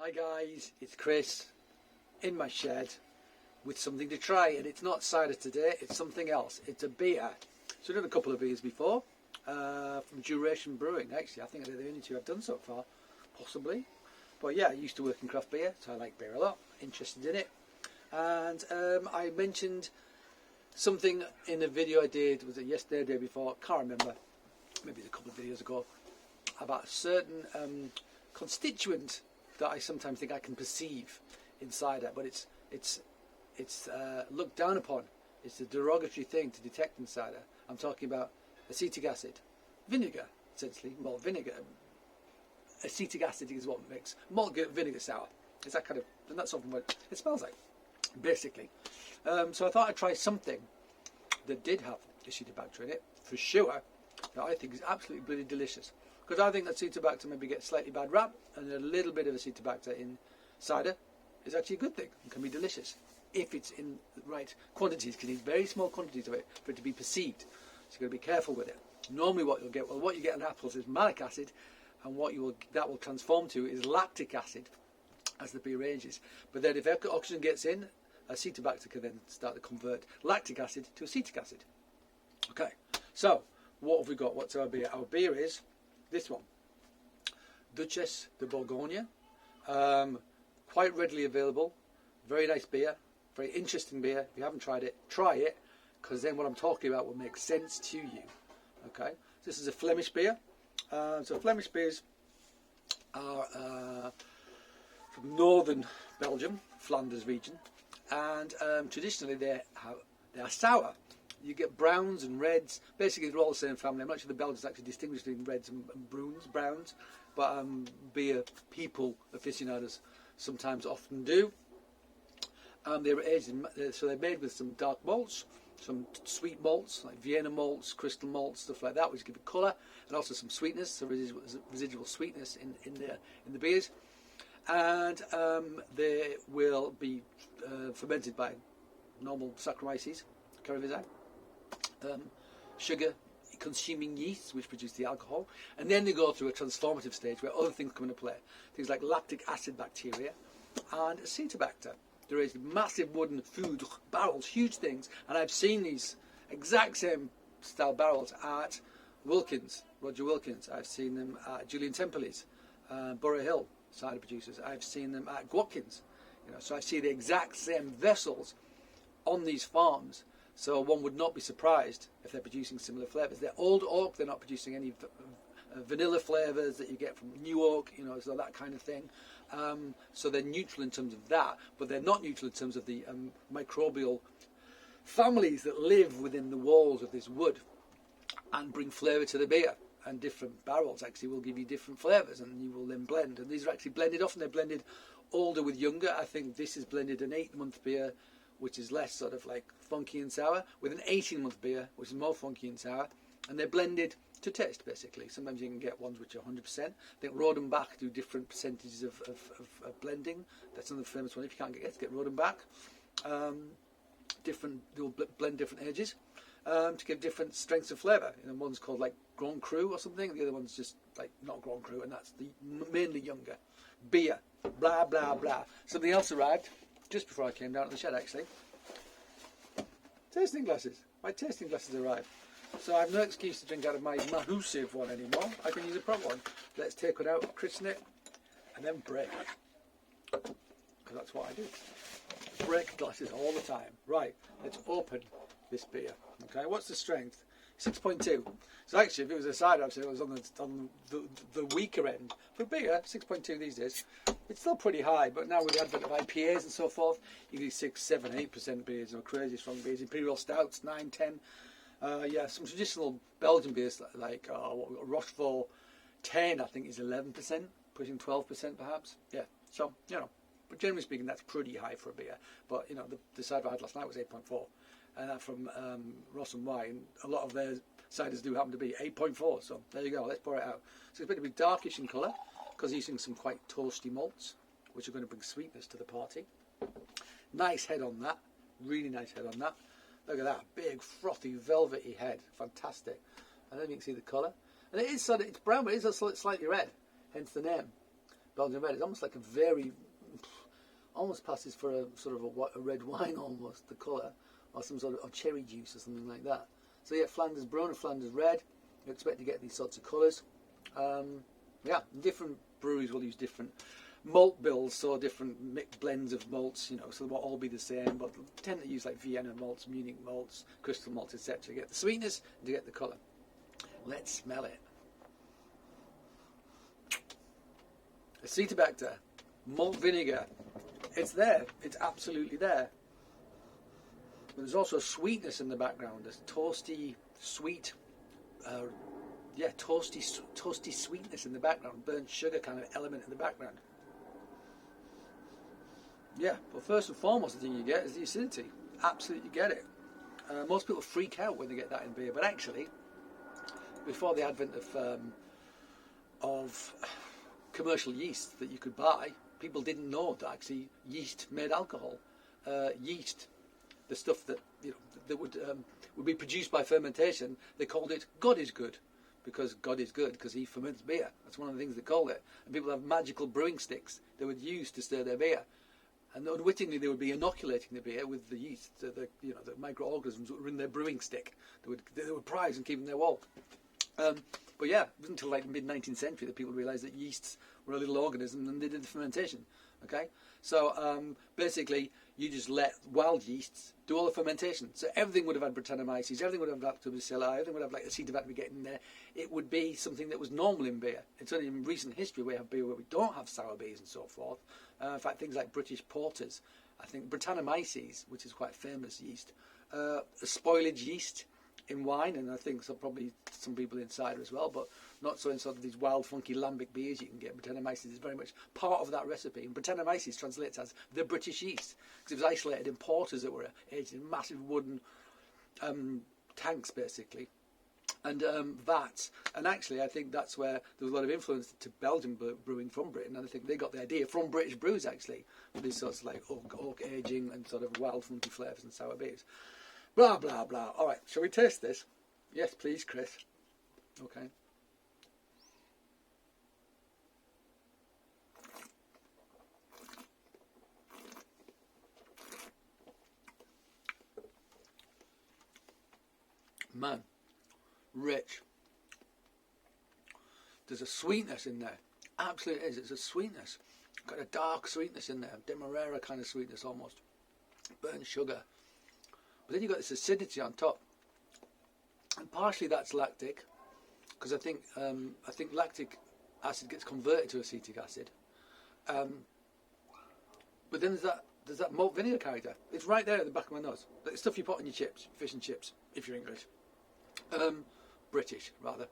Hi guys, it's Chris in my shed with something to try, and it's not cider today, it's something else. It's a beer. So I've done a couple of beers before from Duchesse Brewing. Actually, I think they're the only two I've done so far, possibly. But yeah, I used to work in craft beer, so I like beer a lot, interested in it. And I mentioned something in a video I did, was it yesterday or the day before, can't remember, maybe a couple of videos ago, about a certain constituent that I sometimes think I can perceive in cider, but it's looked down upon. It's a derogatory thing to detect in cider. I'm talking about acetic acid, vinegar, essentially, malt vinegar. Acetic acid is what makes malt vinegar sour. It's that kind of, and that's often what it smells like, basically. So I thought I'd try something that did have acetobacter in it, for sure, that I think is absolutely bloody delicious. Because I think that acetobacter maybe gets slightly bad rap, and a little bit of acetobacter in cider is actually a good thing and can be delicious if it's in the right quantities. You can eat very small quantities of it for it to be perceived. So you've got to be careful with it. Normally what you'll get, well, what you get in apples is malic acid, and what that will transform to is lactic acid as the beer ages. But then if oxygen gets in, acetobacter can then start to convert lactic acid to acetic acid. Okay, so what have we got? What's our beer? Our beer is this one, Duchesse de Bourgogne, quite readily available, very nice beer, very interesting beer. If you haven't tried it, try it, because then what I'm talking about will make sense to you. Okay, this is a Flemish beer. So Flemish beers are from northern Belgium, Flanders region, and traditionally they are sour. You get browns and reds. Basically, they're all the same family. I'm not sure the Belgians actually distinguish between reds and browns, but beer people, aficionados, sometimes often do. They're aged so they're made with some dark malts, some sweet malts like Vienna malts, crystal malts, stuff like that, which give it colour, and also some sweetness, so residual sweetness in the beers. And they will be fermented by normal Saccharomyces cerevisiae. Sugar consuming yeasts which produce the alcohol, and then they go through a transformative stage where other things come into play, things like lactic acid bacteria and acetobacter. There is massive wooden food barrels, huge things, and I've seen these exact same style barrels at Roger Wilkins. I've seen them at Julian Temperley's, Borough Hill cider producers. I've seen them at Watkins. So I see the exact same vessels on these farms. So one would not be surprised if they're producing similar flavours. They're old oak, they're not producing any vanilla flavours that you get from new oak, so that kind of thing. So they're neutral in terms of that, but they're not neutral in terms of the microbial families that live within the walls of this wood and bring flavour to the beer. And different barrels actually will give you different flavours, and you will then blend. And these are actually blended, often they're blended older with younger. I think this is blended an 8-month beer, which is less sort of like funky and sour, with an 18-month beer, which is more funky and sour, and they're blended to taste, basically. Sometimes you can get ones which are 100%. I think Rodenbach do different percentages of blending. That's another famous one. If you can't get Rodenbach. They'll blend different ages to give different strengths of flavour. One's called like Grand Cru or something, and the other one's just like not Grand Cru, and that's the mainly younger beer. Blah, blah, blah. Something else arrived just before I came down to the shed, actually. Tasting glasses. My tasting glasses arrived. So I have no excuse to drink out of my massive one anymore. I can use a proper one. Let's take one out, christen it, and then break. Because that's what I do. Break glasses all the time. Right, let's open this beer. Okay, what's the strength? 6.2. So actually, if it was a cider, I'd say it was on the weaker end. For beer, 6.2 these days, it's still pretty high. But now with the advent of IPAs and so forth, you can get 6, 7, 8% beers, crazy strong beers, imperial stouts, 9, 10. Some traditional Belgian beers like Rochefort 10, I think, is 11%, pushing 12% perhaps. Yeah, so but generally speaking, that's pretty high for a beer. But the cider I had last night was 8.4. And that from Ross and Wine, a lot of their ciders do happen to be 8.4, so there you go, let's pour it out. So it's going to be darkish in colour, because using some quite toasty malts, which are going to bring sweetness to the party. Nice head on that, really nice head on that. Look at that, big, frothy, velvety head, fantastic. And then you can see the colour. And it is it's brown, but it is slightly red, hence the name. Belgian red. It's almost like a very, almost passes for a sort of a red wine almost, the colour, or some sort of cherry juice or something like that. So yeah, Flanders brown and Flanders red. You expect to get these sorts of colours. Yeah, different breweries will use different malt bills, so different mixed blends of malts, you know, so they won't all be the same, but they tend to use like Vienna malts, Munich malts, crystal malts, etc. to get the sweetness and to get the colour. Let's smell it. Acetobacter, malt vinegar. It's there. It's absolutely there. But there's also sweetness in the background. There's toasty, sweet, toasty sweetness in the background. Burnt sugar kind of element in the background. Yeah, well, first and foremost, the thing you get is the acidity. Absolutely get it. Most people freak out when they get that in beer, but actually, before the advent of commercial yeast that you could buy, people didn't know that actually yeast made alcohol. Yeast, the stuff that that would be produced by fermentation, they called it God is good, because God is good because He ferments beer. That's one of the things they called it. And people have magical brewing sticks they would use to stir their beer. And unwittingly, they would be inoculating the beer with the yeast, the microorganisms that were in their brewing stick. They would prize and keep in their wall. But yeah, it wasn't until like the mid-19th century that people realised that yeasts were a little organism and they did the fermentation. Okay, so basically, you just let wild yeasts do all the fermentation. So everything would have had Brettanomyces, everything would have Lactobacilli, everything would have like acetobacter getting in there. It would be something that was normal in beer. It's only in recent history we have beer where we don't have sour beers and so forth. In fact, things like British porters, I think Brettanomyces, which is quite famous yeast, spoilage yeast in wine, and I think so probably some people in cider as well, but not so in sort of these wild, funky lambic beers you can get. Brettanomyces is very much part of that recipe, and Brettanomyces translates as the British yeast, because it was isolated in porters that were aged in massive wooden tanks, basically, and vats. And actually, I think that's where there was a lot of influence to Belgian brewing from Britain, and I think they got the idea from British brews, actually, with these sorts of like oak aging and sort of wild, funky flavours and sour beers. Blah, blah, blah. All right, shall we taste this? Yes, please, Chris. Okay. Man, rich. There's a sweetness in there. Absolutely is. It's a sweetness. Got a dark sweetness in there. Demerara kind of sweetness almost. Burnt sugar. But then you've got this acidity on top, and partially that's lactic, because I think lactic acid gets converted to acetic acid. But then there's that malt vinegar character. It's right there at the back of my nose. Like the stuff you put on your chips, fish and chips, if you're English, British rather,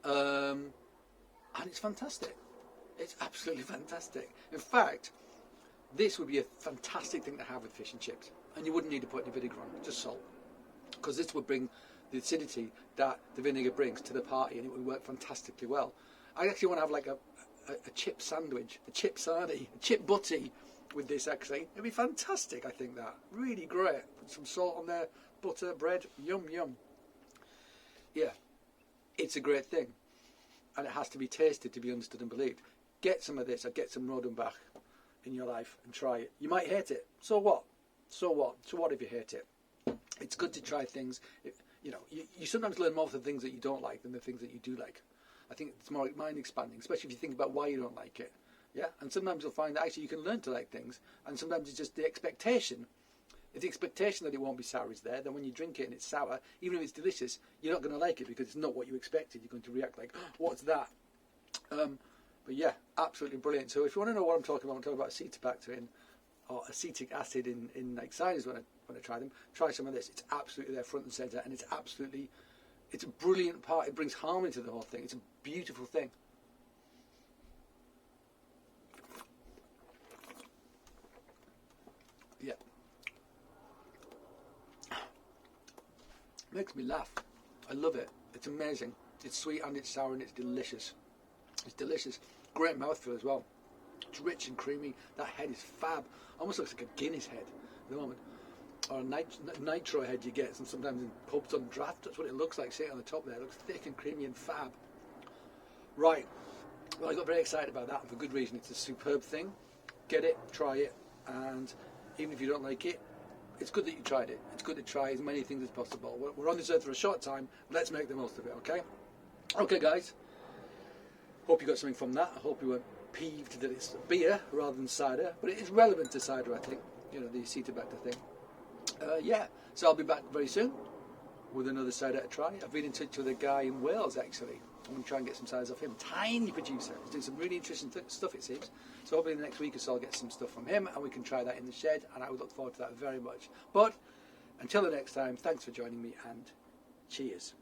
and it's fantastic. It's absolutely fantastic. In fact, this would be a fantastic thing to have with fish and chips. And you wouldn't need to put any vinegar on, just salt. Because this would bring the acidity that the vinegar brings to the party, and it would work fantastically well. I actually want to have like a chip sandwich, a chip sarnie, a chip butty with this actually. It'd be fantastic, I think that. Really great. Put some salt on there, butter, bread, yum, yum. Yeah, it's a great thing. And it has to be tasted to be understood and believed. Get some of this, or get some Rodenbach in your life and try it. You might hate it. So what? So what? So what if you hate it? It's good to try things. You sometimes learn more of the things that you don't like than the things that you do like. I think it's more mind expanding, especially if you think about why you don't like it. Yeah, and sometimes you'll find that actually you can learn to like things, and sometimes it's just the expectation. If the expectation that it won't be sour is there, then when you drink it and it's sour, even if it's delicious, you're not going to like it because it's not what you expected. You're going to react like, oh, what's that? But yeah, absolutely brilliant. So if you want to know what I'm talking about acetobacter or acetic acid in like ciders when I try them, try some of this. It's absolutely there front and centre, and it's a brilliant part. It brings harmony to the whole thing. It's a beautiful thing. Yeah. Makes me laugh. I love it. It's amazing. It's sweet and it's sour and it's delicious. It's delicious. Great mouthfeel as well. It's rich and creamy. That head is fab. Almost looks like a Guinness head at the moment. Or a nitro head you get sometimes in pubs on draft. That's what it looks like sitting on the top there. It looks thick and creamy and fab. Right. Well, I got very excited about that, and for good reason. It's a superb thing. Get it, try it, and even if you don't like it, it's good that you tried it. It's good to try as many things as possible. We're on this earth for a short time. Let's make the most of it, okay? Okay, guys. Hope you got something from that. I hope you weren't peeved that it's beer rather than cider, but it is relevant to cider, I think. You know, the Cider thing. Yeah, so I'll be back very soon with another cider to try. I've been in touch with a guy in Wales, actually. I'm going to try and get some ciders off him. Tiny producer. He's doing some really interesting stuff, it seems. So hopefully in the next week or so I'll get some stuff from him and we can try that in the shed, and I would look forward to that very much. But until the next time, thanks for joining me and cheers.